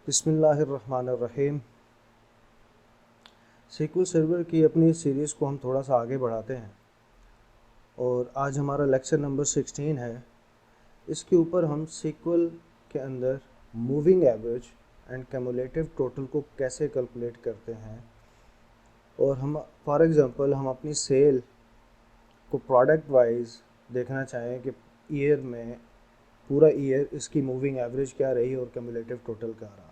बिस्मिल्लाहिर्रहमानिर्रहीम। SQL server की अपनी सीरीज़ को हम थोड़ा सा आगे बढ़ाते हैं और आज हमारा लेक्चर नंबर 16 है। इसके ऊपर हम सीक्वल के अंदर moving average and cumulative total को कैसे कैलकुलेट करते हैं और हम फॉर एग्ज़ाम्पल हम अपनी सेल को प्रोडक्ट वाइज देखना चाहें कि ईयर में पूरा ईयर इसकी मूविंग एवरेज क्या रही और क्यूमुलेटिव टोटल क्या रहा।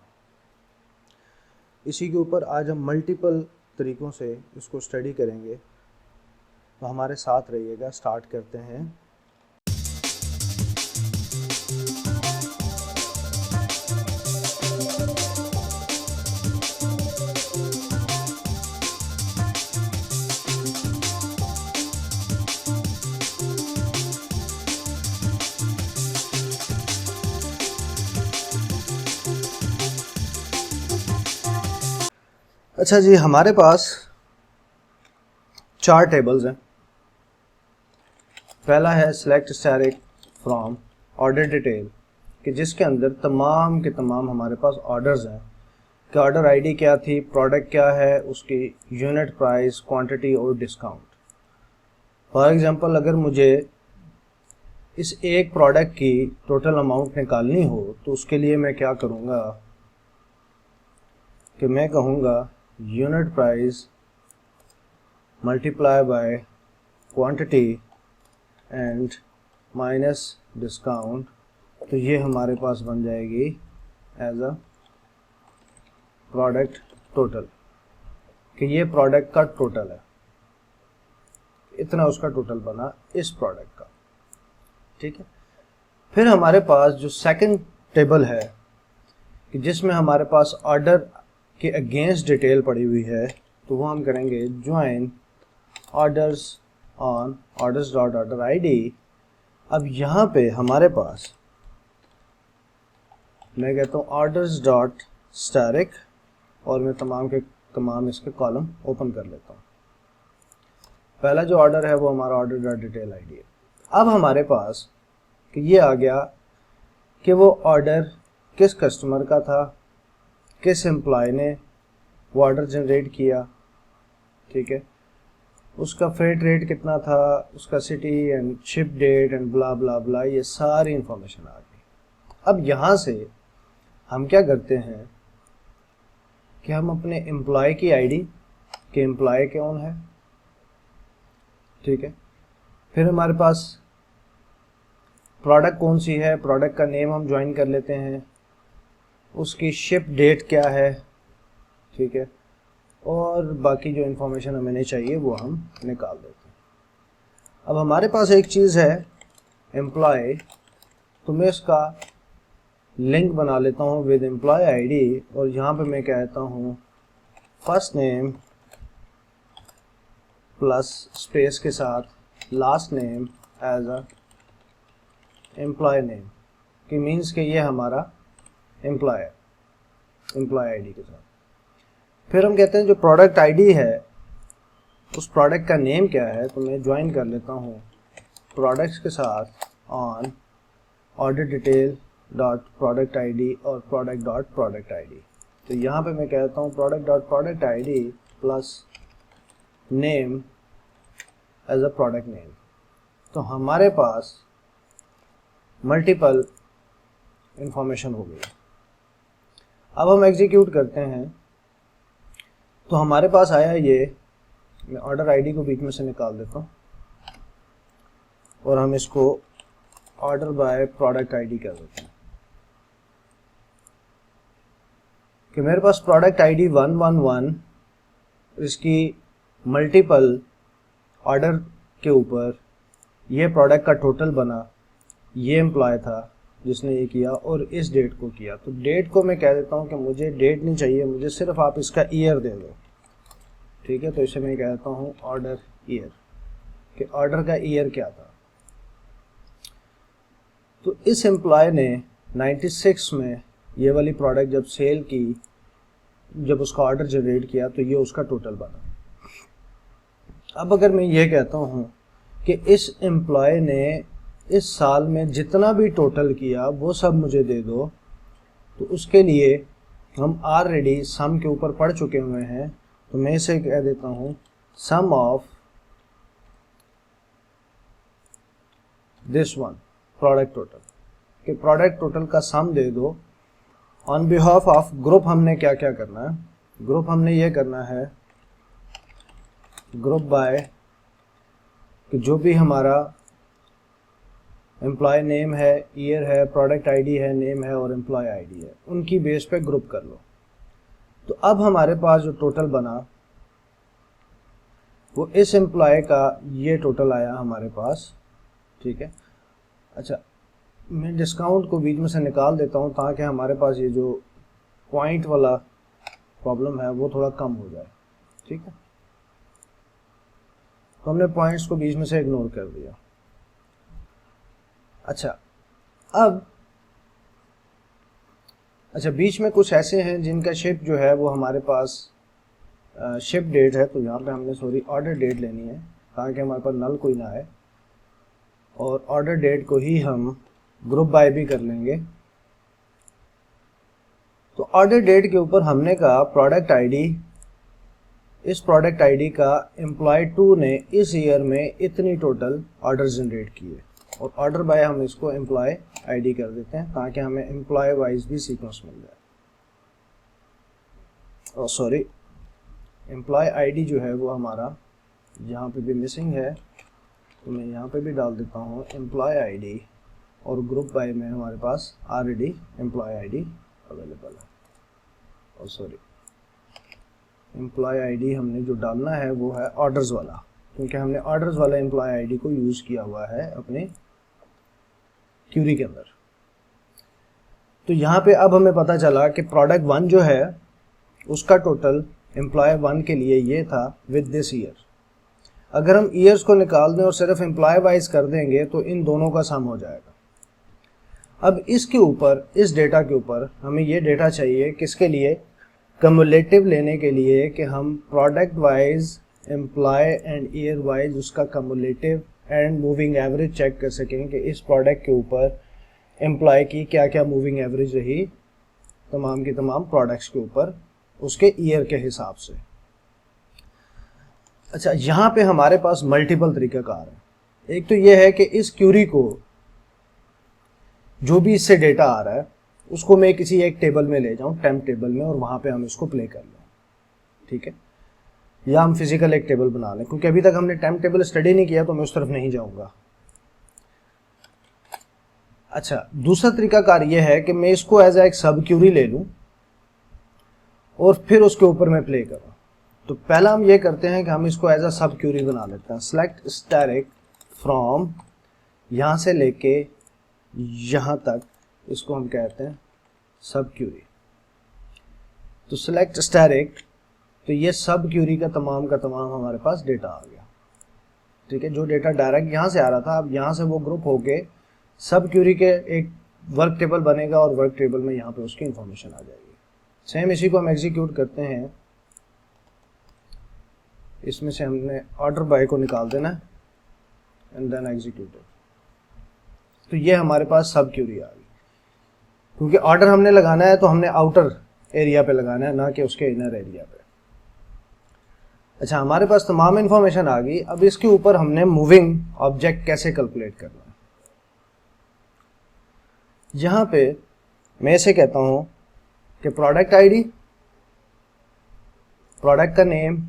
इसी के ऊपर आज हम मल्टीपल तरीक़ों से इसको स्टडी करेंगे, तो हमारे साथ रहिएगा। स्टार्ट करते हैं। अच्छा जी, हमारे पास 4 टेबल्स हैं। पहला है select static from order detail, कि जिसके अंदर तमाम के तमाम हमारे पास ऑर्डर्स हैं कि ऑर्डर आईडी क्या थी, प्रोडक्ट क्या है, उसकी यूनिट प्राइस, क्वांटिटी और डिस्काउंट। फॉर एग्जांपल अगर मुझे इस एक प्रोडक्ट की टोटल अमाउंट निकालनी हो तो उसके लिए मैं क्या करूँगा कि मैं कहूँगा unit price multiply by quantity and minus discount. तो ये हमारे पास बन जाएगी एज अ प्रोडक्ट टोटल, कि ये प्रोडक्ट का टोटल है, इतना उसका टोटल बना इस प्रोडक्ट का। ठीक है। फिर हमारे पास जो सेकंड टेबल है कि जिसमें हमारे पास ऑर्डर के अगेंस्ट डिटेल पड़ी हुई है, तो वो हम करेंगे join orders on orders dot order ID. अब यहाँ पे हमारे पास मैं कहता हूँ ऑर्डर्स डॉट स्टैटिक और मैं तमाम के तमाम इसके कॉलम ओपन कर लेता हूँ। पहला जो ऑर्डर है वो हमारा ऑर्डर डॉट डिटेल आईडी है। अब हमारे पास कि ये आ गया कि वो ऑर्डर किस कस्टमर का था, किस एम्प्लॉय ने वो ऑर्डर जनरेट किया। ठीक है। उसका फ्रेट रेट कितना था, उसका city and ship date and blah blah blah, ये सारी इंफॉर्मेशन आ गई। अब यहाँ से हम क्या करते हैं कि हम अपने एम्प्लॉय की आईडी कि एम्प्लॉय कौन है। ठीक है। फिर हमारे पास प्रोडक्ट कौन सी है, प्रोडक्ट का नेम हम ज्वाइन कर लेते हैं, उसकी शिप डेट क्या है। ठीक है। और बाकी जो इन्फॉर्मेशन हमें नहीं चाहिए वो हम निकाल देते हैं। अब हमारे पास एक चीज़ है एम्प्लॉय, तो मैं इसका लिंक बना लेता हूँ विद एम्प्लॉय आईडी और यहाँ पे मैं कहता हूँ फर्स्ट नेम प्लस स्पेस के साथ last name as a employee name, कि मीन्स कि ये हमारा एम्प्लॉय है एम्प्लॉय आईडी के साथ। फिर हम कहते हैं जो प्रोडक्ट आईडी है उस प्रोडक्ट का नेम क्या है, तो मैं ज्वाइन कर लेता हूँ प्रोडक्ट्स के साथ on order detail dot product ID और प्रोडक्ट डॉट प्रोडक्ट आईडी। तो यहाँ पे मैं कहता हूँ product dot product ID plus name as a product name. तो हमारे पास मल्टीपल इंफॉर्मेशन हो गई। अब हम एग्जीक्यूट करते हैं तो हमारे पास आया ये, मैं ऑर्डर आईडी को बीच में से निकाल देता हूँ और हम इसको ऑर्डर बाय प्रोडक्ट आईडी कर देते हैं कि मेरे पास प्रोडक्ट आईडी 111, इसकी मल्टीपल ऑर्डर के ऊपर ये प्रोडक्ट का टोटल बना, ये एम्प्लॉय था जिसने ये किया और इस डेट को किया। तो डेट को मैं कह देता हूँ कि मुझे डेट नहीं चाहिए, मुझे सिर्फ आप इसका ईयर दे दो। ठीक है। तो इसे मैं कहता हूँ ऑर्डर ईयर, कि ऑर्डर का ईयर क्या था। तो इस एम्प्लॉय ने 96 में ये वाली प्रोडक्ट जब सेल की, जब उसका ऑर्डर जनरेट किया, तो ये उसका टोटल बना। अब अगर मैं ये कहता हूँ कि इस एम्प्लॉय ने इस साल में जितना भी टोटल किया वो सब मुझे दे दो, तो उसके लिए हम ऑलरेडी सम के ऊपर पढ़ चुके हुए हैं, तो मैं इसे कह देता हूँ sum of this one product total, कि प्रोडक्ट टोटल का सम दे दो। ऑन बिहाफ ऑफ ग्रुप हमने क्या क्या करना है, ग्रुप हमने ये करना है ग्रुप बाय, कि जो भी हमारा एम्प्लॉय नेम है, ईयर है, प्रोडक्ट आईडी है, नेम है और एम्प्लॉय आईडी है, उनकी बेस पे ग्रुप कर लो। तो अब हमारे पास जो टोटल बना वो इस एम्प्लॉय का ये टोटल आया हमारे पास, ठीक है। अच्छा, मैं डिस्काउंट को बीच में से निकाल देता हूँ ताकि हमारे पास ये जो पॉइंट वाला प्रॉब्लम है वो थोड़ा कम हो जाए, ठीक है। तो हमने पॉइंट्स को बीच में से इग्नोर कर दिया। अच्छा, बीच में कुछ ऐसे हैं जिनका शिप जो है वो हमारे पास शिप डेट है, तो यहाँ पे हमने ऑर्डर डेट लेनी है ताकि हमारे पास नल कोई ना आए, और ऑर्डर डेट को ही हम ग्रुप बाय भी कर लेंगे। तो ऑर्डर डेट के ऊपर हमने कहा प्रोडक्ट आईडी, इस प्रोडक्ट आईडी का एम्प्लॉय 2 ने इस ईयर में इतनी टोटल ऑर्डर जनरेट किए, और ऑर्डर बाय हम इसको एम्प्लॉय आईडी कर देते हैं ताकि हमें एम्प्लॉय वाइज भी सीक्वेंस मिल जाए। और सॉरी, एम्प्लॉय आईडी जो है वो हमारा यहाँ पे भी मिसिंग है, तो मैं यहाँ पे भी डाल देता हूँ एम्प्लॉय आईडी, और ग्रुप बाय में हमारे पास ऑलरेडी एम्प्लॉय आईडी अवेलेबल है। और सॉरी, एम्प्लॉय आईडी हमने जो डालना है वो है ऑर्डर्स वाला, क्योंकि हमने ऑर्डर्स वाला एम्प्लॉय आईडी को यूज़ किया हुआ है अपने क्यूरी के अंदर। तो यहाँ पे अब हमें पता चला कि प्रोडक्ट 1 जो है उसका टोटल एम्प्लॉय 1 के लिए ये था विद दिस ईयर। अगर हम ईयर्स को निकाल दें और सिर्फ एम्प्लॉय वाइज कर देंगे तो इन दोनों का सम हो जाएगा। अब इसके ऊपर, इस डेटा के ऊपर हमें ये डेटा चाहिए किसके लिए, कम्युलेटिव लेने के लिए, कि हम product wise, employee and year wise उसका cumulative and moving average check कर सकें कि इस प्रोडक्ट के ऊपर एम्प्लॉय की क्या क्या मूविंग एवरेज रही तमाम की तमाम प्रोडक्ट्स के ऊपर उसके ईयर के हिसाब से। अच्छा, यहाँ पे हमारे पास मल्टीपल तरीक़ाकार है। एक तो ये है कि इस क्यूरी को जो भी इससे डेटा आ रहा है उसको मैं किसी एक टेबल में ले जाऊं, टेम्प टेबल में, और वहां पे हम इसको प्ले कर लें, ठीक है। या हम फिजिकल एक टेबल बना लें, क्योंकि अभी तक हमने टेम्प टेबल स्टडी नहीं किया तो मैं उस तरफ नहीं जाऊंगा। अच्छा, दूसरा तरीकाकार ये है कि मैं इसको एज एक सब क्यूरी ले लूं और फिर उसके ऊपर मैं प्ले करूं। तो पहला हम ये करते हैं कि हम इसको एज अ सब क्यूरी बना लेते हैं। सेलेक्ट स्टैटिक फ्रॉम, यहाँ से लेके यहाँ तक, इसको हम कहते हैं सब क्यूरी। तो सेलेक्ट स्टैटिक, तो ये सब क्यूरी का तमाम हमारे पास डेटा आ गया, ठीक है। जो डेटा डायरेक्ट यहाँ से आ रहा था, अब यहाँ से वो ग्रुप होके सब क्यूरी के एक वर्क टेबल बनेगा और वर्क टेबल में यहाँ पे उसकी इंफॉर्मेशन आ जाएगी। सेम इसी को हम एग्जीक्यूट करते हैं। इसमें से हमने ऑर्डर बाय को निकाल देना है एंड देन एग्जीक्यूट। तो ये हमारे पास सब क्यूरी आ गई, क्योंकि ऑर्डर हमने लगाना है तो हमने आउटर एरिया पे लगाना है, ना कि उसके इनर एरिया पे। अच्छा, हमारे पास तमाम इंफॉर्मेशन आ गई। अब इसके ऊपर हमने मूविंग ऑब्जेक्ट कैसे कैलकुलेट करना है। यहाँ पे मैं इसे कहता हूँ कि प्रोडक्ट आईडी, प्रोडक्ट का नेम,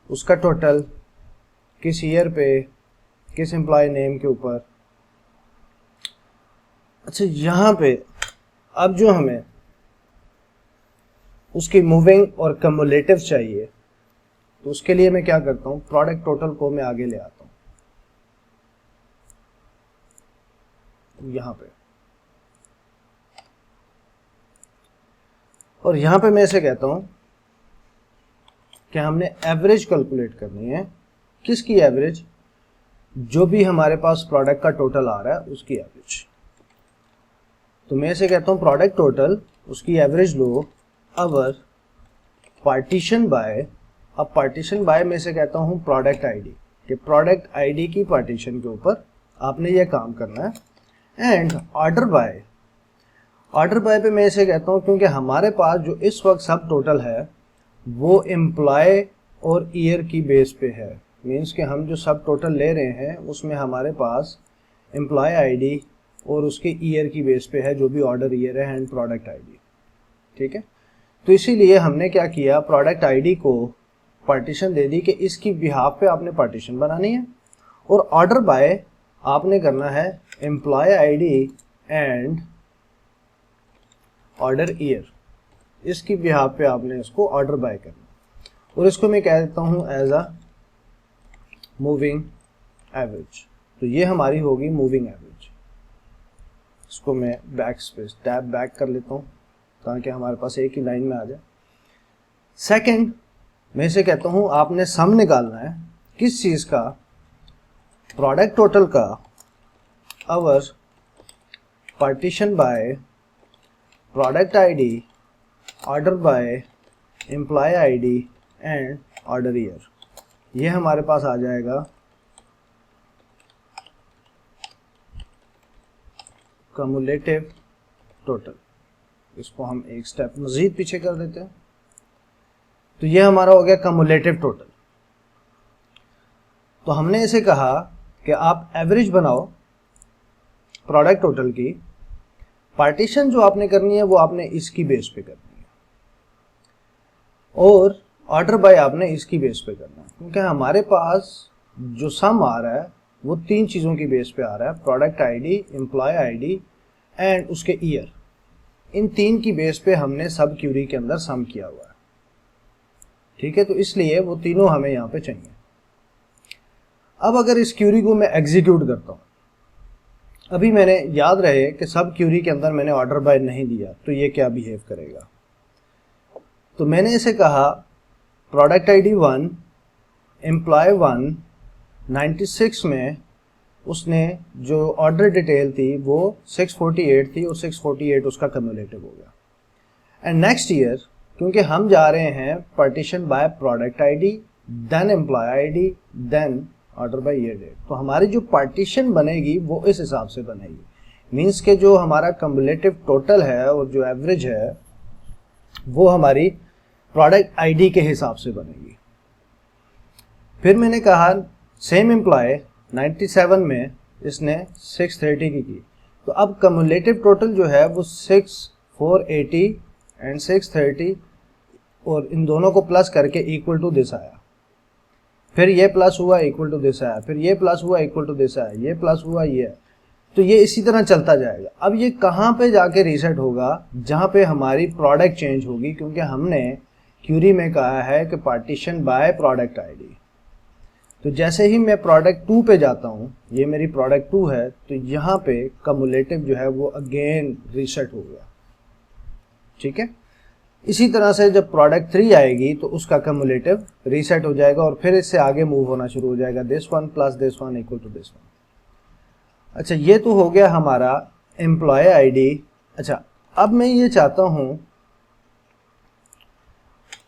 उसका टोटल, किस ईयर पे, किस एम्प्लॉय नेम के ऊपर। अच्छा, यहाँ पे अब जो हमें उसकी मूविंग और कम्युलेटिव चाहिए, तो उसके लिए मैं क्या करता हूँ, प्रोडक्ट टोटल को मैं आगे ले आता हूँ यहाँ पे, और यहाँ पे मैं इसे कहता हूँ कि हमने एवरेज कैलकुलेट करनी है। किसकी एवरेज, जो भी हमारे पास प्रोडक्ट का टोटल आ रहा है उसकी एवरेज। तो मैं इसे कहता हूँ प्रोडक्ट टोटल, उसकी एवरेज लो, अवर पार्टीशन बाय। अब पार्टीशन बाय में इसे कहता हूँ प्रोडक्ट आईडी, कि प्रोडक्ट आईडी की पार्टीशन के ऊपर आपने ये काम करना है। And order by, order by पे मैं इसे कहता हूँ क्योंकि हमारे पास जो इस वक्त सब टोटल है वो एम्प्लॉय और ईयर की बेस पे है। मीन्स कि हम जो सब टोटल ले रहे हैं उसमें हमारे पास एम्प्लॉय आईडी और उसके ईयर की बेस पे है, जो भी ऑर्डर ईयर है एंड प्रोडक्ट आईडी। ठीक है, तो इसीलिए हमने क्या किया, प्रोडक्ट आईडी को पार्टीशन दे दी कि इसकी बिहाफ पे आपने पार्टीशन बनानी है, और ऑर्डर बाय आपने करना है employee ID and order year, इसकी बिहाफ पे आपने इसको ऑर्डर बाय करना, और इसको मैं कह देता हूं एज अ मूविंग एवरेज। तो ये हमारी होगी मूविंग एवरेज। इसको मैं बैक स्पेस टैब बैक कर लेता हूँ ताकि हमारे पास एक ही लाइन में आ जाए। सेकंड, मैं इसे कहता हूँ आपने सम निकालना है किस चीज़ का, प्रोडक्ट टोटल का, over partition by product ID, order by employee ID and order year. ये हमारे पास आ जाएगा कम्युलेटिव टोटल। इसको हम एक स्टेप मजीद पीछे कर देते हैं। तो ये हमारा हो गया कम्युलेटिव टोटल। तो हमने इसे कहा कि आप एवरेज बनाओ प्रोडक्ट टोटल की, पार्टीशन जो आपने करनी है वो आपने इसकी बेस पे करनी है, और ऑर्डर बाय आपने इसकी बेस पे करना है, क्योंकि हमारे पास जो सम आ रहा है वो तीन चीज़ों की बेस पे आ रहा है, product ID, employee ID and उसके ईयर। इन तीन की बेस पे हमने सब क्यूरी के अंदर सम किया हुआ है। ठीक है, तो इसलिए वो तीनों हमें यहाँ पे चाहिए। अब अगर इस क्यूरी को मैं एग्जीक्यूट करता हूँ, अभी मैंने याद रहे कि सब क्यूरी के अंदर मैंने ऑर्डर बाय नहीं दिया, तो ये क्या बिहेव करेगा। तो मैंने इसे कहा प्रोडक्ट आईडी 1, एम्प्लॉय 1, 96 में उसने जो ऑर्डर डिटेल थी वो 648 थी और 648 उसका कम्युलेटिव हो गया। एंड नेक्स्ट ईयर क्योंकि हम जा रहे हैं partition by product ID, then employee ID, then order by year date, तो हमारी जो पार्टीशन बनेगी वो इस हिसाब से बनेगी। मीन्स के जो हमारा कम्युलेटिव टोटल है और जो एवरेज है वो हमारी प्रोडक्ट आईडी के हिसाब से बनेगी। फिर मैंने कहा सेम एम्प्लॉय 97 में इसने 630 की, तो अब कम्युलेटिव टोटल जो है वो 6480 एंड 630 और इन दोनों को प्लस करके इक्वल टू दिस आया। फिर ये प्लस हुआ इक्वल टू दिस आया, फिर ये प्लस हुआ इक्वल टू दिस आया, ये प्लस हुआ ये, तो ये इसी तरह चलता जाएगा। अब ये कहाँ पे जाके रीसेट होगा, जहाँ पे हमारी प्रोडक्ट चेंज होगी, क्योंकि हमने क्यूरी में कहा है कि पार्टीशन बाय प्रोडक्ट आईडी। तो जैसे ही मैं प्रोडक्ट 2 पे जाता हूँ, ये मेरी प्रोडक्ट 2 है, तो यहाँ पे कम्युलेटिव जो है वो अगेन रीसेट हो गया। ठीक है, इसी तरह से जब प्रोडक्ट 3 आएगी तो उसका कम्युलेटिव रीसेट हो जाएगा और फिर इससे आगे मूव होना शुरू हो जाएगा, this one plus this one equal to this one. अच्छा, ये तो हो गया हमारा एम्प्लॉय आईडी। अच्छा, अब मैं ये चाहता हूँ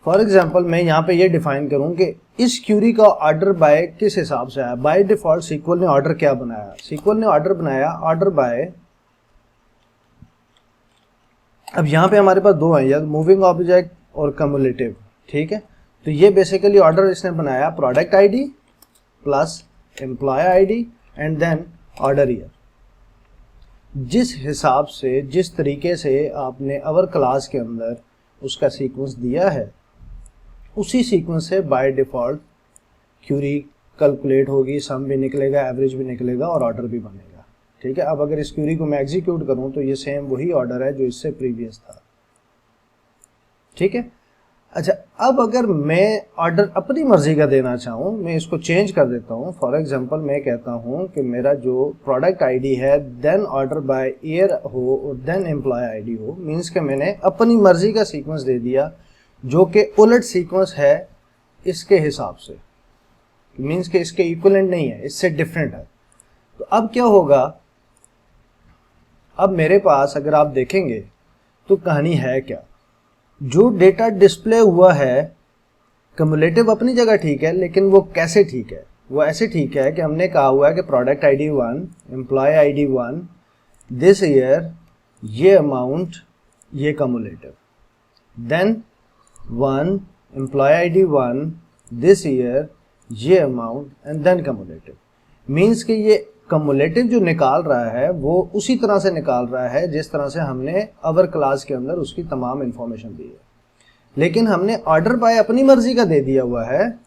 फॉर एग्जाम्पल मैं यहाँ पे ये डिफाइन करूँ कि इस क्यूरी का ऑर्डर बाय किस हिसाब से आया। बाय डिफॉल्ट सीक्वल ने ऑर्डर क्या बनाया, सीक्वल ने ऑर्डर बनाया ऑर्डर बाय, अब यहाँ पे हमारे पास दो हैं, या मूविंग ऑब्जेक्ट और कम्युलेटिव। ठीक है, तो ये बेसिकली ऑर्डर इसने बनाया product ID plus employee ID and then order year. जिस हिसाब से, जिस तरीके से आपने अवर क्लास के अंदर उसका सीक्वेंस दिया है, उसी सीक्वेंस से बाय डिफ़ॉल्ट क्यूरी कैलकुलेट होगी, सम भी निकलेगा, एवरेज भी निकलेगा और ऑर्डर भी बनेगा। ठीक है, अब अगर इस क्यूरी को मैं एग्जीक्यूट करूं तो ये सेम वही ऑर्डर है जो इससे प्रीवियस था। ठीक है, अच्छा, अब अगर मैं ऑर्डर अपनी मर्जी का देना चाहूँ, मैं इसको चेंज कर देता हूँ। फॉर एग्जांपल मैं कहता हूँ कि मेरा जो प्रोडक्ट आईडी है देन ऑर्डर बाय ईयर हो और देन एम्प्लॉय आईडी हो। मीन्स कि मैंने अपनी मर्जी का सीक्वेंस दे दिया जो कि उलट सीक्वेंस है इसके हिसाब से, मीन्स कि इसके इक्विवेलेंट नहीं है, इससे डिफरेंट है। तो अब क्या होगा, अब मेरे पास अगर आप देखेंगे तो कहानी है क्या, जो डेटा डिस्प्ले हुआ है कम्युलेटिव अपनी जगह ठीक है, लेकिन वो कैसे ठीक है, वो ऐसे ठीक है कि हमने कहा हुआ है कि product ID 1, employee ID 1, this year, ये अमाउंट, ये cumulative, then 1 employee ID 1 this year, ये amount and then cumulative. Means कि ये कम्युलेटिव जो निकाल रहा है वो उसी तरह से निकाल रहा है जिस तरह से हमने अवर क्लास के अंदर उसकी तमाम इंफॉर्मेशन दी है, लेकिन हमने ऑर्डर बाय अपनी मर्जी का दे दिया हुआ है,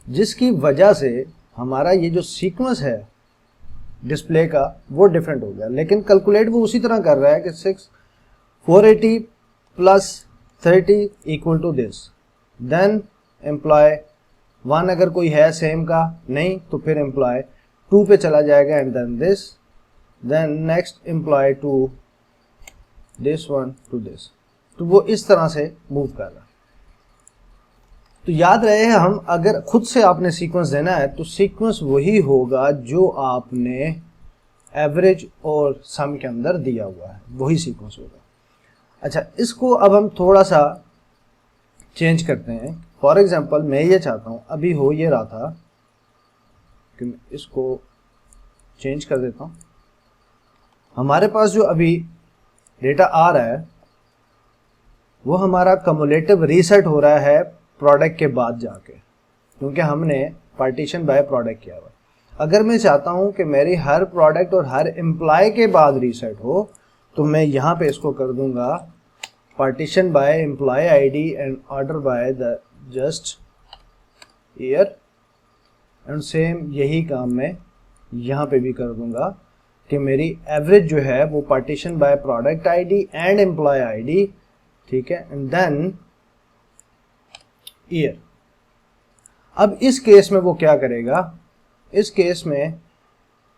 जिसकी वजह से हमारा ये जो सीक्वेंस है डिस्प्ले का वो डिफरेंट हो गया। लेकिन कैलकुलेट वो उसी तरह कर रहा है कि 480 plus 30 equal to this, then employee 1 अगर कोई है सेम का, नहीं तो फिर एम्प्लॉय 2 पे चला जाएगा and then this, then next employee 2 this 1 to this. तो वो इस तरह से मूव कर रहा है। तो याद रहे, हम अगर खुद से आपने सीक्वेंस देना है तो सीक्वेंस वही होगा जो आपने एवरेज और सम के अंदर दिया हुआ है, वही सीक्वेंस होगा। अच्छा, इसको अब हम थोड़ा सा चेंज करते हैं। फॉर एग्जांपल मैं ये चाहता हूँ, अभी हो ये रहा था कि मैं इसको चेंज कर देता हूँ। हमारे पास जो अभी डेटा आ रहा है वो हमारा कम्युलेटिव रीसेट हो रहा है प्रोडक्ट के बाद जाके, क्योंकि हमने पार्टीशन बाय प्रोडक्ट किया हुआ। अगर मैं चाहता हूं कि मेरी हर प्रोडक्ट और हर एम्प्लॉय के बाद रीसेट हो, तो मैं यहां पे इसको कर दूंगा partition by employee ID and order by the just year, and same यही काम मैं यहां पे भी कर दूंगा कि मेरी एवरेज जो है वो partition by product ID and employee ID, ठीक है, एंड देन ईयर। अब इस केस में वो क्या करेगा, इस केस में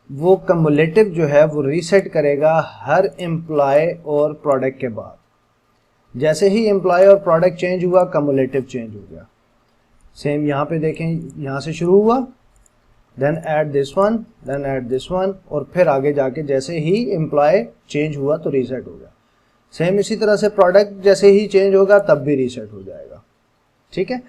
वो कम्युलेटिव जो है वो रीसेट करेगा हर एम्प्लॉय और प्रोडक्ट के बाद। जैसे ही एम्प्लॉय और प्रोडक्ट चेंज हुआ, कम्युलेटिव चेंज हो गया। सेम यहाँ पे देखें, यहाँ से शुरू हुआ, then add this one, then add this one, और फिर आगे जाके जैसे ही एम्प्लॉय चेंज हुआ तो रीसेट हो गया। सेम इसी तरह से प्रोडक्ट जैसे ही चेंज होगा तब भी रीसेट हो जाएगा। ठीक है,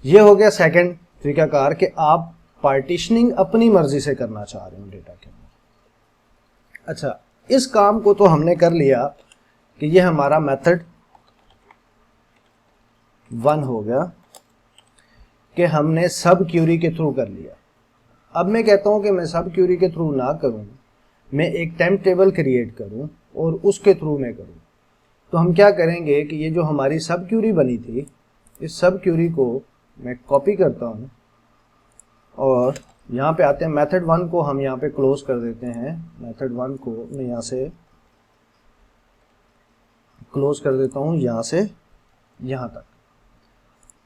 ये हो गया सेकंड तरीकाकार कि आप पार्टीशनिंग अपनी मर्जी से करना चाह रहे हो डेटा के अंदर। अच्छा, इस काम को तो हमने कर लिया कि ये हमारा मेथड 1 हो गया कि हमने सब क्यूरी के थ्रू कर लिया। अब मैं कहता हूं कि मैं सब क्यूरी के थ्रू ना करूं, मैं एक टेम्प टेबल क्रिएट करूं और उसके थ्रू मैं करूं। तो हम क्या करेंगे कि ये जो हमारी सब क्यूरी बनी थी, इस सब क्यूरी को मैं कॉपी करता हूं और यहाँ पे आते हैं। मेथड 1 को हम यहाँ पे क्लोज कर देते हैं। मेथड 1 को मैं यहाँ से क्लोज कर देता हूँ, यहाँ से यहाँ तक।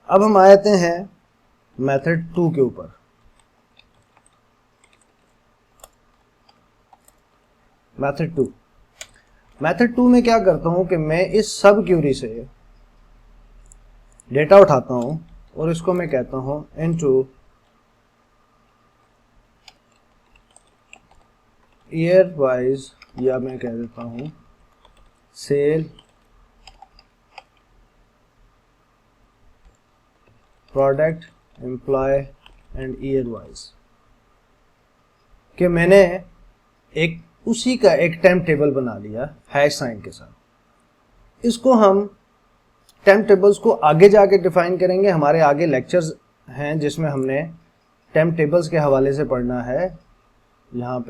अब हम आते हैं मेथड 2 के ऊपर। मेथड 2 में क्या करता हूँ कि मैं इस सब क्यूरी से डेटा उठाता हूँ और इसको मैं कहता हूँ इनटू ईयर वाइज, या मैं कह देता हूँ sale product employee and year wise, कि मैंने एक उसी का एक टेम्प टेबल बना लिया हैश साइन के साथ। इसको हम टेम्प टेबल्स को आगे जाके डिफाइन करेंगे। हमारे आगे लेक्चर्स हैं जिसमें हमने टेम्प टेबल्स के हवाले से पढ़ना है। यहाँ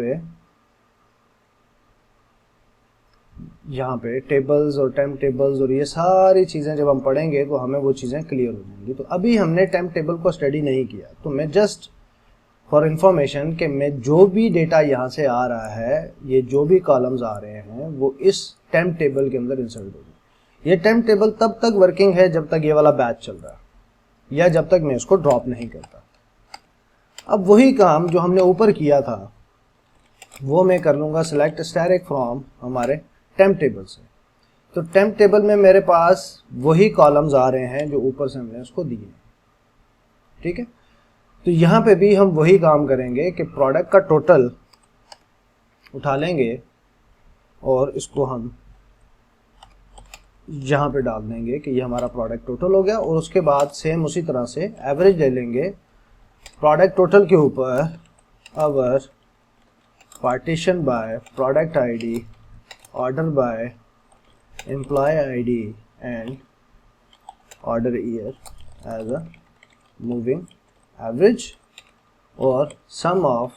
पे टेबल्स और टेम्प टेबल्स और ये सारी चीज़ें जब हम पढ़ेंगे तो हमें वो चीज़ें क्लियर हो जाएंगी। तो अभी हमने टेम्प टेबल को स्टडी नहीं किया, तो मैं जस्ट फॉर इंफॉर्मेशन कि मैं जो भी डेटा यहाँ से आ रहा है, ये जो भी कॉलम्स आ रहे हैं वो इस टेम्प टेबल के अंदर इंसर्ट होगी। ये टेम्प टेबल तब तक वर्किंग है जब तक ये वाला बैच चल रहा है, या जब तक मैं इसको ड्रॉप नहीं करता। अब वही काम जो हमने ऊपर किया था वो मैं कर लूँगा सिलेक्ट स्टैटिक फ्रॉम हमारे टेम्प टेबल से। तो टेम्प टेबल में मेरे पास वही कॉलम्स आ रहे हैं जो ऊपर से हमने उसको दिए। ठीक है, तो यहाँ पे भी हम वही काम करेंगे कि प्रोडक्ट का टोटल उठा लेंगे और इसको हम यहाँ पे डाल देंगे कि ये हमारा प्रोडक्ट टोटल हो गया। और उसके बाद सेम उसी तरह से एवरेज ले लेंगे प्रोडक्ट टोटल के ऊपर over partition by product ID order by employee ID and order year as a moving average और sum of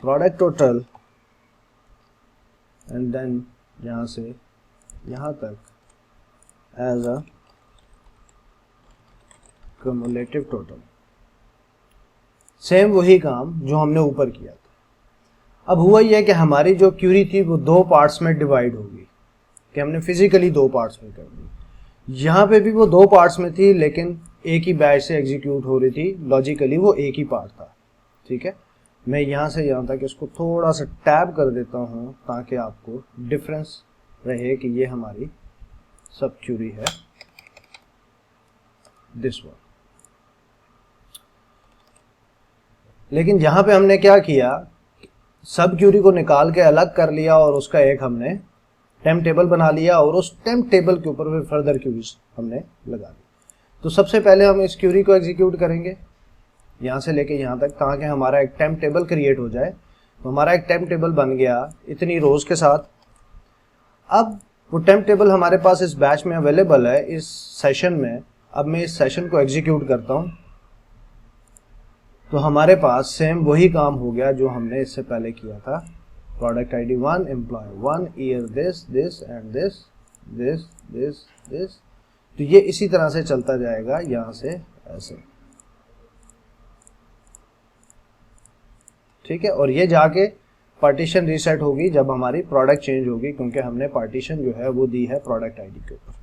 product total and then यहाँ से यहाँ तक as a cumulative total. Same वही काम जो हमने ऊपर किया था। अब हुआ यह कि हमारी जो क्यूरी थी वो दो पार्ट्स में डिवाइड होगी, कि हमने फिजिकली दो पार्ट्स में कर दी। यहाँ पे भी वो दो पार्ट्स में थी लेकिन एक ही बैच से एग्जीक्यूट हो रही थी, लॉजिकली वो एक ही पार्ट था। ठीक है, मैं यहाँ से यहाँ तक इसको थोड़ा सा टैब कर देता हूँ ताकि आपको डिफरेंस रहे कि ये हमारी सब क्यूरी है, दिस वन। लेकिन यहाँ पे हमने क्या किया, सब क्यूरी को निकाल के अलग कर लिया और उसका एक हमने टेम्प टेबल बना लिया और उस टेम्प टेबल के ऊपर फिर फर्दर क्यूरीज हमने लगा दी। तो सबसे पहले हम इस क्यूरी को एग्जीक्यूट करेंगे यहाँ से लेके यहाँ तक, ताकि हमारा एक टेम्प टेबल क्रिएट हो जाए। तो हमारा एक टेम्प टेबल बन गया इतनी रोज के साथ। अब वो टेम्प टेबल हमारे पास इस बैच में अवेलेबल है इस सेशन में। अब मैं इस सेशन को एग्जीक्यूट करता हूँ तो हमारे पास सेम वही काम हो गया जो हमने इससे पहले किया था। Product ID 1, employee 1, year this this and this this this this. तो ये इसी तरह से चलता जाएगा यहाँ से ऐसे। ठीक है, और ये जाके पार्टीशन रीसेट होगी जब हमारी प्रोडक्ट चेंज होगी, क्योंकि हमने पार्टीशन जो है वो दी है प्रोडक्ट आईडी के ऊपर।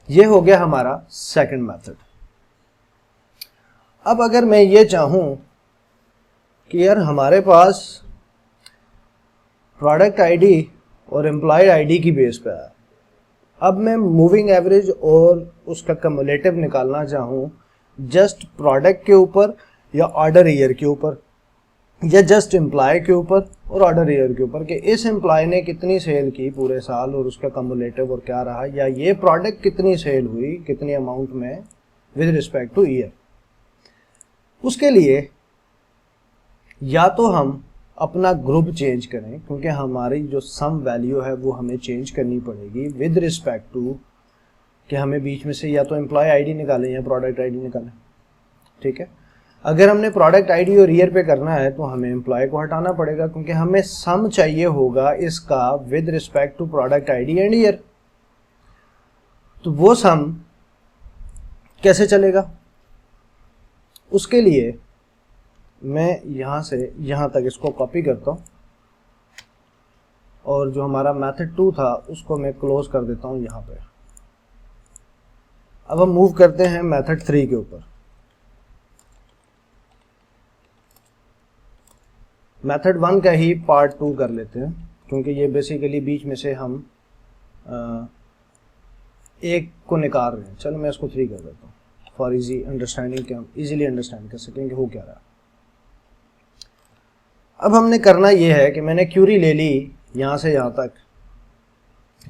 ये हो गया हमारा सेकंड मेथड। अब अगर मैं ये चाहूं कि यार हमारे पास प्रोडक्ट आईडी और एम्प्लॉय आईडी की बेस पे है, अब मैं मूविंग एवरेज और उसका कम्युलेटिव निकालना चाहूं जस्ट प्रोडक्ट के ऊपर या ऑर्डर ईयर के ऊपर या जस्ट एम्प्लॉय के ऊपर और ऑर्डर ईयर के ऊपर, कि इस एम्प्लॉय ने कितनी सेल की पूरे साल और उसका कम्युलेटिव और क्या रहा, या ये प्रोडक्ट कितनी सेल हुई कितनी अमाउंट में विद रिस्पेक्ट टू ईयर। उसके लिए या तो हम अपना ग्रुप चेंज करें, क्योंकि हमारी जो सम वैल्यू है वो हमें चेंज करनी पड़ेगी विद रिस्पेक्ट टू कि हमें बीच में से या तो एम्प्लॉय आईडी निकालें या प्रोडक्ट आईडी निकालें। ठीक है, अगर हमने प्रोडक्ट आईडी और ईयर पे करना है तो हमें एम्प्लॉय को हटाना पड़ेगा, क्योंकि हमें सम चाहिए होगा इसका with respect to product ID and year. तो वो सम कैसे चलेगा, उसके लिए मैं यहाँ से यहाँ तक इसको कॉपी करता हूँ और जो हमारा मेथड 2 था उसको मैं क्लोज कर देता हूँ यहाँ पे। अब हम मूव करते हैं मेथड 3 के ऊपर। मेथड 1 का ही पार्ट 2 कर लेते हैं, क्योंकि ये बेसिकली बीच में से हम एक को निकाल रहे हैं। चलो मैं इसको 3 कर देता हूँ फॉर इजी अंडरस्टैंडिंग, के हम इजीली अंडरस्टैंड कर सकें कि हो क्या रहा। अब हमने करना ये है कि मैंने क्यूरी ले ली यहाँ से यहाँ तक।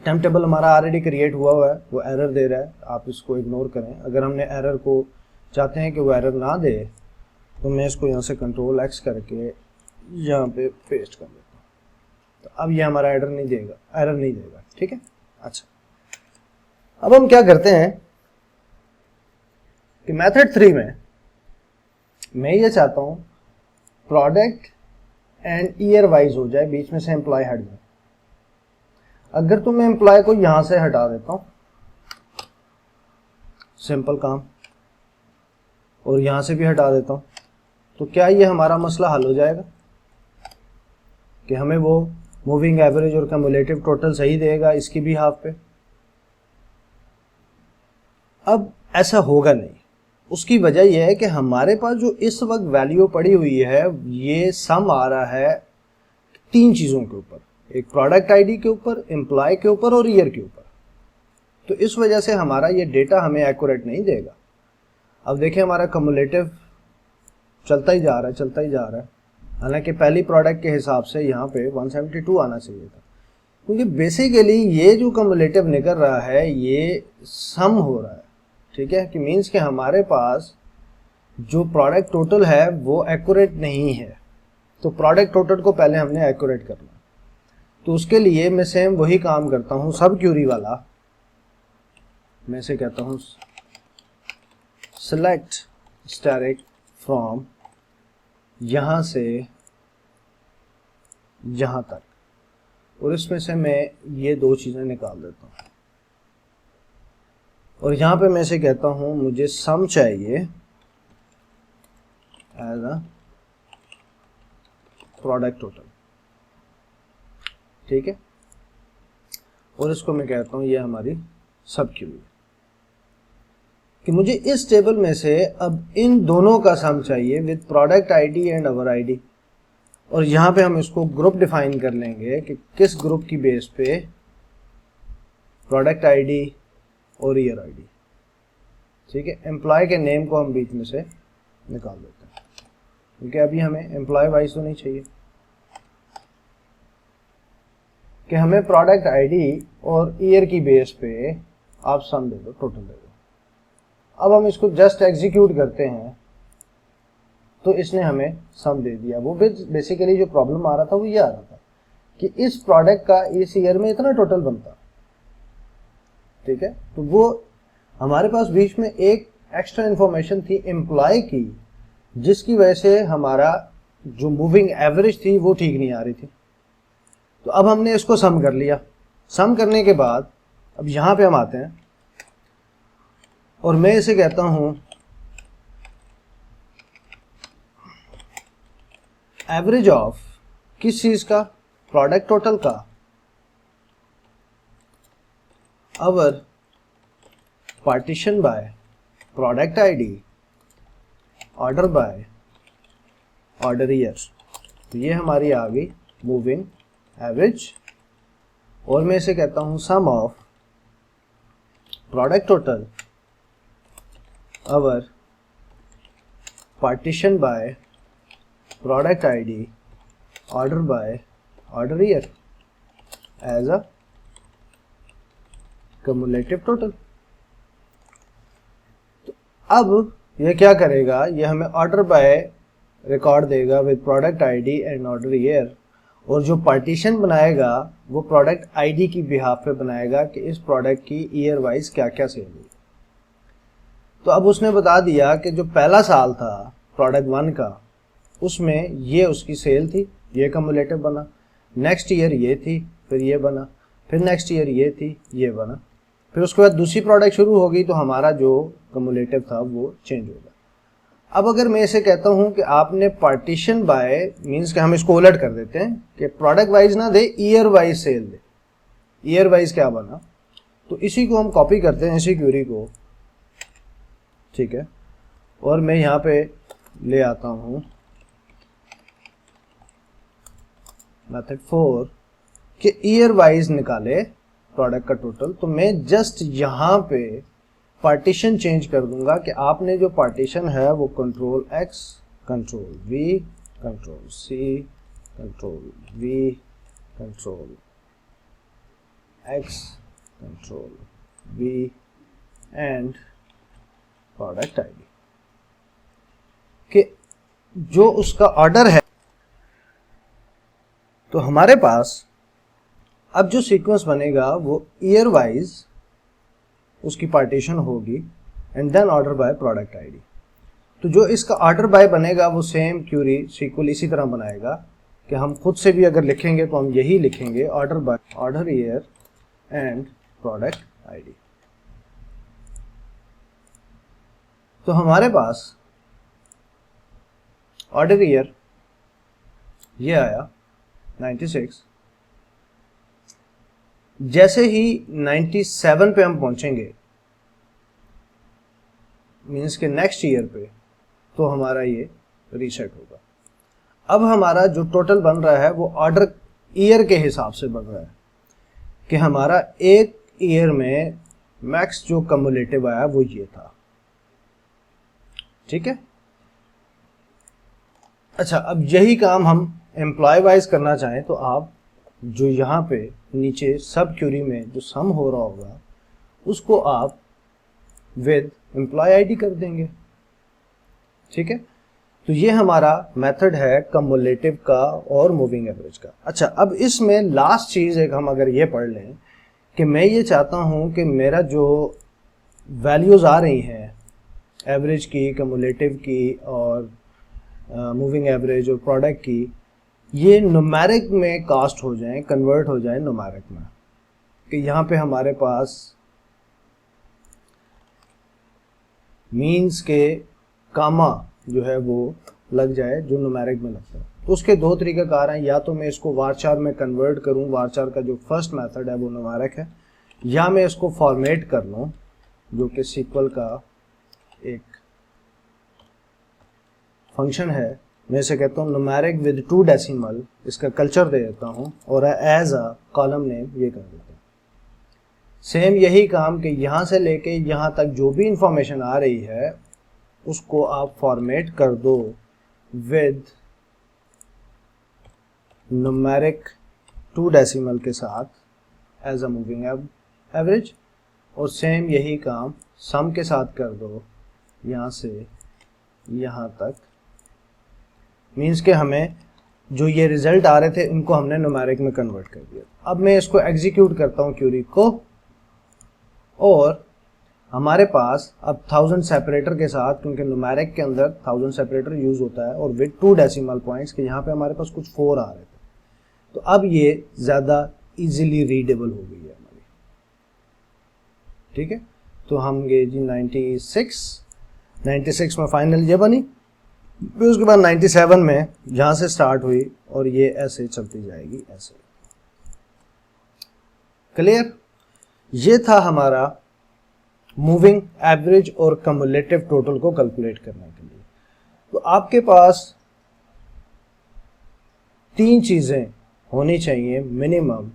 टेम्प टेबल हमारा ऑलरेडी क्रिएट हुआ है, वो एरर दे रहा है, आप इसको इग्नोर करें। अगर हमने एरर को चाहते हैं कि वो एरर ना दे तो मैं इसको यहाँ से कंट्रोल एक्स करके यहाँ पे पेस्ट कर देता हूँ। तो अब ये हमारा एरर नहीं देगा। ठीक है, अच्छा अब हम क्या करते हैं कि मेथड 3 में मैं ये चाहता हूँ प्रोडक्ट एंड ईयर वाइज हो जाए, बीच में से एम्प्लॉय हट जाए। अगर तो मैं एम्प्लॉय को यहां से हटा देता हूं, सिंपल काम, और यहां से भी हटा देता हूं, तो क्या ये हमारा मसला हल हो जाएगा कि हमें वो मूविंग एवरेज और कम्युलेटिव टोटल सही देगा इसकी भी हाफ पे। अब ऐसा होगा नहीं। उसकी वजह यह है कि हमारे पास जो इस वक्त वैल्यू पड़ी हुई है ये सम आ रहा है 3 चीज़ों के ऊपर, एक प्रोडक्ट आईडी के ऊपर, एम्प्लॉय के ऊपर और ईयर के ऊपर। तो इस वजह से हमारा ये डेटा हमें एक्यूरेट नहीं देगा। अब देखिए हमारा कम्युलेटिव चलता ही जा रहा है, हालांकि पहली प्रोडक्ट के हिसाब से यहाँ पे 172 आना चाहिए था, क्योंकि बेसिकली ये जो कम्युलेटिव निकल रहा है ये सम हो रहा है। ठीक है, कि मीन्स कि हमारे पास जो प्रोडक्ट टोटल है वो एक्यूरेट नहीं है। तो प्रोडक्ट टोटल को पहले हमने एक्यूरेट करना, तो उसके लिए मैं सेम वही काम करता हूँ, सब क्यूरी वाला। मैं से कहता हूँ सेलेक्ट स्टैटिक फ्रॉम यहाँ से यहाँ तक, और इसमें से मैं ये दो चीज़ें निकाल देता हूँ, और यहाँ पे मैं से कहता हूँ मुझे सम चाहिए एज अ प्रोडक्ट टोटल, ठीक है। और इसको मैं कहता हूँ ये हमारी सब क्यूरी है, कि मुझे इस टेबल में से अब इन दोनों का सम चाहिए with product ID and our ID. और यहाँ पे हम इसको ग्रुप डिफाइन कर लेंगे कि किस ग्रुप की बेस पे, प्रोडक्ट आईडी और ईयर आईडी, ठीक है। एम्प्लॉय के नेम को हम बीच में से निकाल देते हैं, क्योंकि अभी हमें एम्प्लॉय वाइज तो नहीं चाहिए, कि हमें प्रोडक्ट आईडी और ईयर की बेस पे आप सम दे दो, टोटल दे दो। अब हम इसको जस्ट एग्जीक्यूट करते हैं तो इसने हमें सम दे दिया। वो बेसिकली जो प्रॉब्लम आ रहा था वो ये आ रहा था कि इस प्रोडक्ट का इस ईयर में इतना टोटल बनता, ठीक है। तो वो हमारे पास बीच में एक एक्स्ट्रा इंफॉर्मेशन थी एम्प्लॉय की, जिसकी वजह से हमारा जो मूविंग एवरेज थी वो ठीक नहीं आ रही थी। तो अब हमने इसको सम कर लिया। सम करने के बाद अब यहाँ पे हम आते हैं और मैं इसे कहता हूँ एवरेज ऑफ किस चीज का, प्रोडक्ट टोटल का, over partition by product ID order by order year. तो ये हमारी आ गई मूविंग एवरेज। और मैं इसे कहता हूं sum of product total over partition by product ID order by order year as a cumulative total. तो अब ये क्या करेगा, ये हमें ऑर्डर बाय रिकॉर्ड देगा with product ID and order year, और जो पार्टीशन बनाएगा वो प्रोडक्ट आईडी की बिहाफ पे बनाएगा कि इस प्रोडक्ट की ईयर वाइज क्या क्या सेल हुई। तो अब उसने बता दिया कि जो पहला साल था प्रोडक्ट 1 का, उसमें ये उसकी सेल थी, ये कम्युलेटिव बना। नेक्स्ट ईयर ये थी, फिर ये बना, फिर नेक्स्ट ईयर ये थी, ये बना, फिर उसके बाद दूसरी प्रोडक्ट शुरू हो गई, तो हमारा जो कम्युलेटिव था वो चेंज होगा। अब अगर मैं इसे कहता हूं कि आपने पार्टीशन बाय मींस कि हम इसको उलट कर देते हैं कि प्रोडक्ट वाइज ना दे, ईयर वाइज सेल दे। ईयर वाइज क्या बना, तो इसी को हम कॉपी करते हैं, इसी क्वेरी को, ठीक है। और मैं यहाँ पे ले आता हूँ मेथड 4 कि ईयर वाइज निकाले प्रोडक्ट का टोटल। तो मैं जस्ट यहाँ पे पार्टीशन चेंज कर दूंगा कि आपने जो पार्टीशन है वो control X, control V, control C, control V, control X, control V and product ID, कि जो उसका ऑर्डर है। तो हमारे पास अब जो सीक्वेंस बनेगा वो ईयर वाइज उसकी पार्टीशन होगी and then order by product ID. तो जो इसका ऑर्डर बाय बनेगा वो सेम क्यूरी सीक्वल इसी तरह बनाएगा कि हम खुद से भी अगर लिखेंगे तो हम यही लिखेंगे order by order year and product ID. तो हमारे पास ऑर्डर ईयर ये आया 96। जैसे ही 97 पे हम पहुंचेंगे मीन्स के नेक्स्ट ईयर पे, तो हमारा ये रीसेट होगा। अब हमारा जो टोटल बन रहा है वो ऑर्डर ईयर के हिसाब से बन रहा है कि हमारा एक ईयर में मैक्स जो कम्युलेटिव आया वो ये था, ठीक है। अच्छा, अब यही काम हम एम्प्लॉय वाइज करना चाहें तो आप जो यहाँ पे नीचे सब क्यूरी में जो सम हो रहा होगा उसको आप विद एम्प्लॉय आईडी कर देंगे, ठीक है। तो ये हमारा मेथड है कम्युलेटिव का और मूविंग एवरेज का। अच्छा, अब इसमें लास्ट चीज़ एक हम अगर ये पढ़ लें कि मैं ये चाहता हूँ कि मेरा जो वैल्यूज़ आ रही हैं एवरेज की, कम्युलेटिव की और मूविंग एवरेज और प्रोडक्ट की, ये न्यूमेरिक में कास्ट हो जाएं, कन्वर्ट हो जाएं न्यूमेरिक में, कि यहाँ पे हमारे पास मीन्स के कामा जो है वो लग जाए जो न्यूमेरिक में लगता है। तो उसके दो तरीक़ाकार हैं, या तो मैं इसको वारचार में कन्वर्ट करूं, वारचार का जो फर्स्ट मेथड है वो न्यूमेरिक है, या मैं इसको फॉर्मेट कर लूं जो कि सीक्वल का एक फंक्शन है। मैं इसे कहता हूँ न्यूमेरिक विद 2 डेसिमल, इसका कल्चर दे देता हूँ और एज अ कॉलम नेम ये कर देता हूँ। सेम यही काम कि यहाँ से लेके यहाँ तक जो भी इंफॉर्मेशन आ रही है उसको आप फॉर्मेट कर दो विद न्यूमेरिक 2 डेसिमल के साथ एज अ मूविंग एवरेज, और सेम यही काम सम के साथ कर दो यहाँ से यहाँ तक। मीन्स के हमें जो ये रिजल्ट आ रहे थे उनको हमने न्यूमेरिक में कन्वर्ट कर दिया। अब मैं इसको एग्जीक्यूट करता हूँ क्यूरी को, और हमारे पास अब 1000 सेपरेटर के साथ, क्योंकि न्यूमेरिक के अंदर 1000 सेपरेटर यूज होता है, और विद 2 डेसिमल पॉइंट्स के यहाँ पे हमारे पास कुछ 4 आ रहे थे, तो अब ये ज़्यादा इजीली रीडेबल हो गई है हमारी। ठीक है, तो हम गए जी 96 में फाइनल ये बनी, फिर उसके बाद 97 में जहाँ से स्टार्ट हुई और ये ऐसे चलती जाएगी ऐसे। क्लियर? ये था हमारा मूविंग एवरेज और कम्युलेटिव टोटल को कैलकुलेट करने के लिए। तो आपके पास 3 चीज़ें होनी चाहिए मिनिमम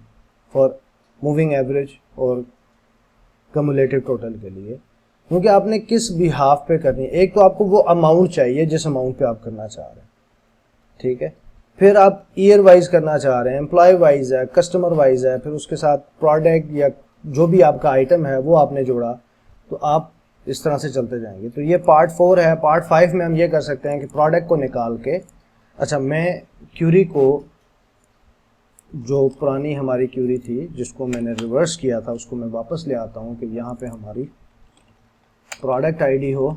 फॉर मूविंग एवरेज और कम्युलेटिव टोटल के लिए, क्योंकि आपने किस बिहाफ पे करनी है। एक तो आपको वो अमाउंट चाहिए जिस अमाउंट पे आप करना चाह रहे हैं, ठीक है। फिर आप ईयर वाइज करना चाह रहे हैं, एम्प्लॉय वाइज है, कस्टमर वाइज है, फिर उसके साथ प्रोडक्ट या जो भी आपका आइटम है वो आपने जोड़ा, तो आप इस तरह से चलते जाएंगे। तो ये पार्ट 4 है। पार्ट 5 में हम ये कर सकते हैं कि प्रोडक्ट को निकाल के, अच्छा मैं क्यूरी को, जो पुरानी हमारी क्यूरी थी जिसको मैंने रिवर्स किया था, उसको मैं वापस ले आता हूँ कि यहाँ पे हमारी प्रोडक्ट आईडी हो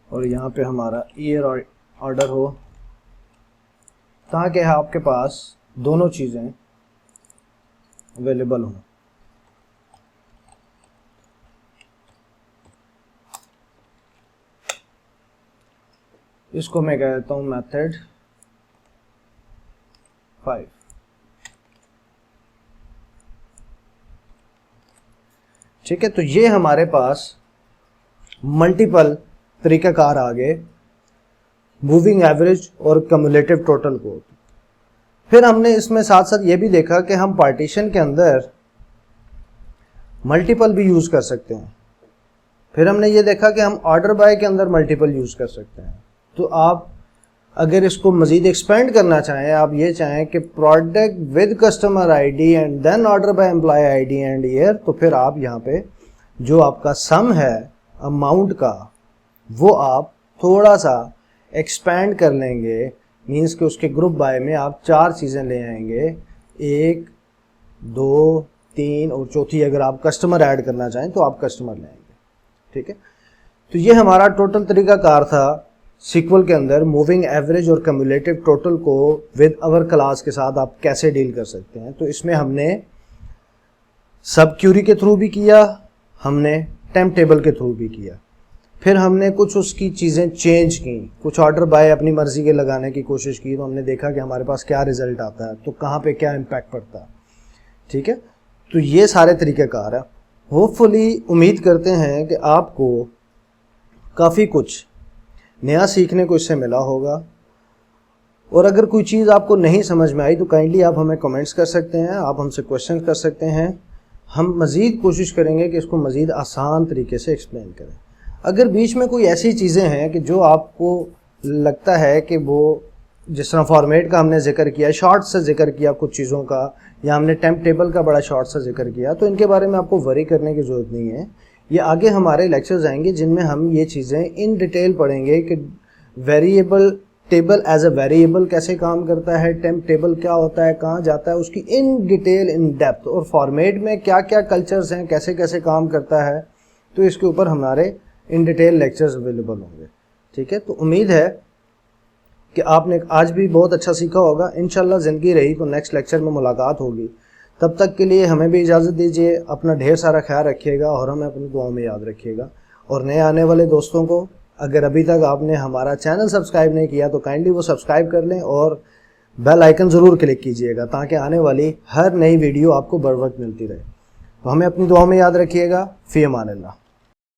और यहाँ पे हमारा ईयर ऑर्डर हो, ताकि आपके पास दोनों चीज़ें अवेलेबल हों। इसको मैं कहता हूँ मेथड 5। ठीक है, तो ये हमारे पास मल्टीपल तरीक़ाकार आ गए मूविंग एवरेज और कम्युलेटिव टोटल को। फिर हमने इसमें साथ साथ ये भी देखा कि हम पार्टीशन के अंदर मल्टीपल भी यूज़ कर सकते हैं। फिर हमने ये देखा कि हम ऑर्डर बाय के अंदर मल्टीपल यूज़ कर सकते हैं। तो आप अगर इसको मज़ीद एक्सपेंड करना चाहें, आप ये चाहें कि product with customer ID and then order by employee ID and year, तो फिर आप यहाँ पे जो आपका सम है अमाउंट का वो आप थोड़ा सा एक्सपेंड कर लेंगे। मीन्स कि उसके ग्रुप बाय में आप 4 चीज़ें ले आएंगे, 1, 2, 3 और चौथी अगर आप कस्टमर ऐड करना चाहें तो आप कस्टमर ले आएंगे। ठीक है, तो ये हमारा टोटल तरीक़ाकार था सीक्वल के अंदर मूविंग एवरेज और कम्युलेटिव टोटल को विद अवर क्लास के साथ आप कैसे डील कर सकते हैं। तो इसमें हमने सब क्यूरी के थ्रू भी किया, हमने टेम्प टेबल के थ्रू भी किया, फिर हमने कुछ उसकी चीज़ें चेंज की, कुछ ऑर्डर बाय अपनी मर्ज़ी के लगाने की कोशिश की, तो हमने देखा कि हमारे पास क्या रिज़ल्ट आता है, तो कहाँ पे क्या इम्पैक्ट पड़ता है। ठीक है, तो ये सारे तरीक़ेकार हैं। होपफुली उम्मीद करते हैं कि आपको काफ़ी कुछ नया सीखने को इससे मिला होगा, और अगर कोई चीज़ आपको नहीं समझ में आई तो काइंडली आप हमें कमेंट्स कर सकते हैं, आप हमसे क्वेश्चन कर सकते हैं। हम मज़ीद कोशिश करेंगे कि इसको मज़ीद आसान तरीके से एक्सप्लेन करें। अगर बीच में कोई ऐसी चीज़ें हैं कि जो आपको लगता है कि वो, जिस तरह फॉर्मेट का हमने जिक्र किया, शॉर्ट से जिक्र किया कुछ चीज़ों का, या हमने टेम्प टेबल का बड़ा शॉर्ट सा जिक्र किया, तो इनके बारे में आपको वरी करने की ज़रूरत नहीं है। ये आगे हमारे लेक्चर्स आएंगे जिनमें हम ये चीज़ें इन डिटेल पढ़ेंगे कि variable table as a variable कैसे काम करता है, टेम्प टेबल क्या होता है, कहाँ जाता है, उसकी इन डिटेल इन डेप्थ, और फॉर्मेट में क्या क्या कल्चर्स हैं, कैसे कैसे काम करता है। तो इसके ऊपर हमारे इन डिटेल लेक्चर्स अवेलेबल होंगे। ठीक है, तो उम्मीद है कि आपने आज भी बहुत अच्छा सीखा होगा। इंशाल्लाह ज़िंदगी रही तो नेक्स्ट लेक्चर में मुलाकात होगी। तब तक के लिए हमें भी इजाज़त दीजिए। अपना ढेर सारा ख्याल रखिएगा और हमें अपनी दुआओं में याद रखिएगा। और नए आने वाले दोस्तों को, अगर अभी तक आपने हमारा चैनल सब्सक्राइब नहीं किया तो काइंडली वो सब्सक्राइब कर लें और बेल आइकन ज़रूर क्लिक कीजिएगा ताकि आने वाली हर नई वीडियो आपको बर वक्त मिलती रहे। तो हमें अपनी दुआओं में याद रखिएगा। फ़ी अमान अल्लाह।